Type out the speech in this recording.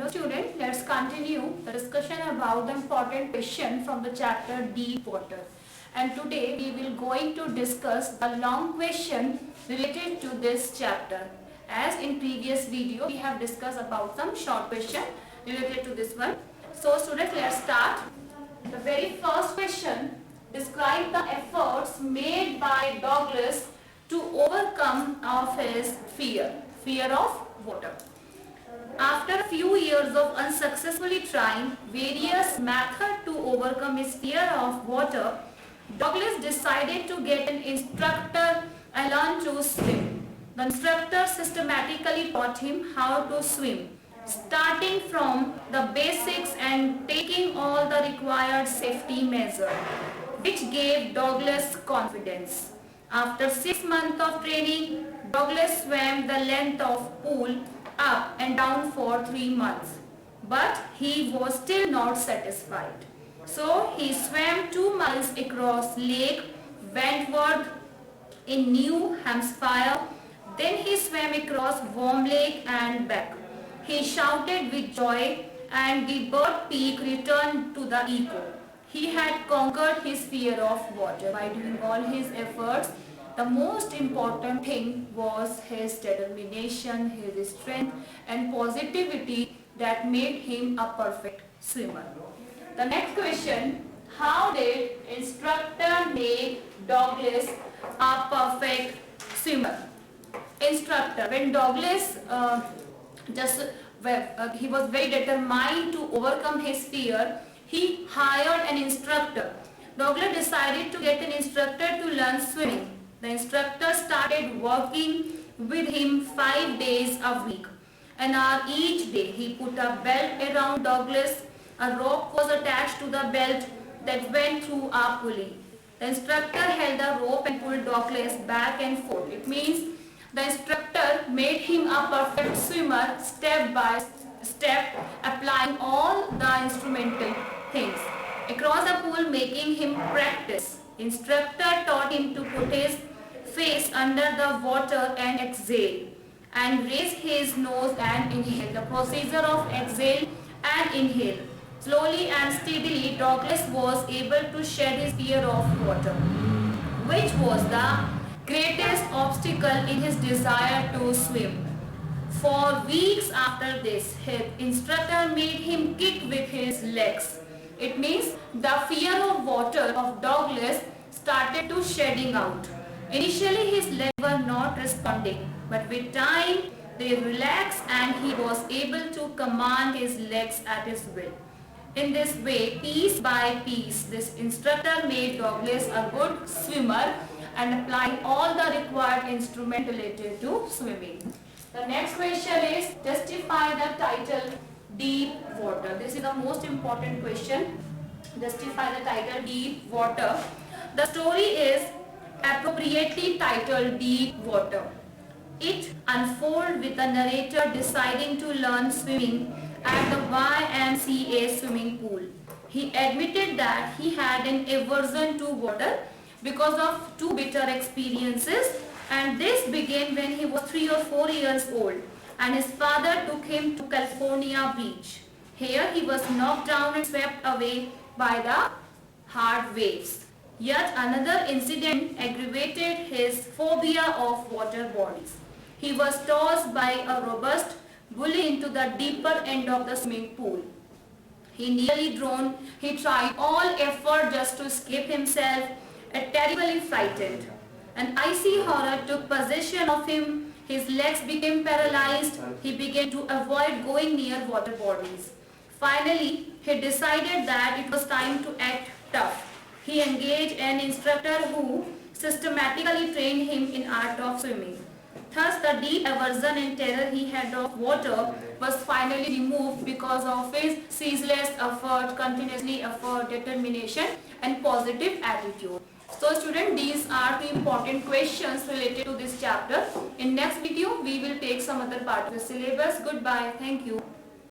Hello students, let's continue the discussion about the important question from the chapter Deep Water. And today we will going to discuss the long question related to this chapter. As in previous video we have discussed about some short question related to this one. So students, let's start. The very first question, describe the efforts made by Douglas to overcome of his fear of water. After a few years of unsuccessfully trying various methods to overcome his fear of water, Douglas decided to get an instructor and learn to swim. The instructor systematically taught him how to swim, starting from the basics and taking all the required safety measures, which gave Douglas confidence. After 6 months of training, Douglas swam the length of pool up and down for 3 months, but he was still not satisfied. So he swam 2 miles across Lake Wentworth in New Hampshire. Then he swam across Worm Lake and back. He shouted with joy, and the bird Peak returned to the echo. He had conquered his fear of water by doing all his efforts. The most important thing was his determination, his strength and positivity that made him a perfect swimmer. The next question, how did instructor make Douglas a perfect swimmer? Instructor, when Douglas he was very determined to overcome his fear, he hired an instructor. Douglas decided to get an instructor to learn swimming. The instructor started working with him 5 days a week. An hour each day. He put a belt around Douglas. A rope was attached to the belt that went through a pulley. The instructor held the rope and pulled Douglas back and forth. It means the instructor made him a perfect swimmer step by step, applying all the instrumental things across the pool, making him practice. Instructor taught him to put his face under the water and exhale, and raise his nose and inhale. The procedure of exhale and inhale. Slowly and steadily, Douglas was able to shed his fear of water, which was the greatest obstacle in his desire to swim. For weeks after this, his instructor made him kick with his legs. It means the fear of water of Douglas started to shedding out. Initially his legs were not responding, but with time they relaxed and he was able to command his legs at his will. In this way, piece by piece, this instructor made Douglas a good swimmer and applied all the required instruments related to swimming. The next question is, justify the title Deep Water. This is the most important question. Justify the title Deep Water. The story is appropriately titled Deep Water. It unfolds with the narrator deciding to learn swimming at the YMCA swimming pool. He admitted that he had an aversion to water because of 2 bitter experiences, and this began when he was 3 or 4 years old and his father took him to California beach. Here he was knocked down and swept away by the hard waves. Yet another incident aggravated his phobia of water bodies. He was tossed by a robust bully into the deeper end of the swimming pool. He nearly drowned. He tried all effort just to escape himself, terribly frightened. An icy horror took possession of him. His legs became paralyzed. He began to avoid going near water bodies. Finally, he decided that it was time to act tough. He engaged an instructor who systematically trained him in art of swimming. Thus, the deep aversion and terror he had of water was finally removed because of his ceaseless effort, continuously effort, determination and positive attitude. So students, these are 2 important questions related to this chapter. In next video, we will take some other part of the syllabus. Goodbye. Thank you.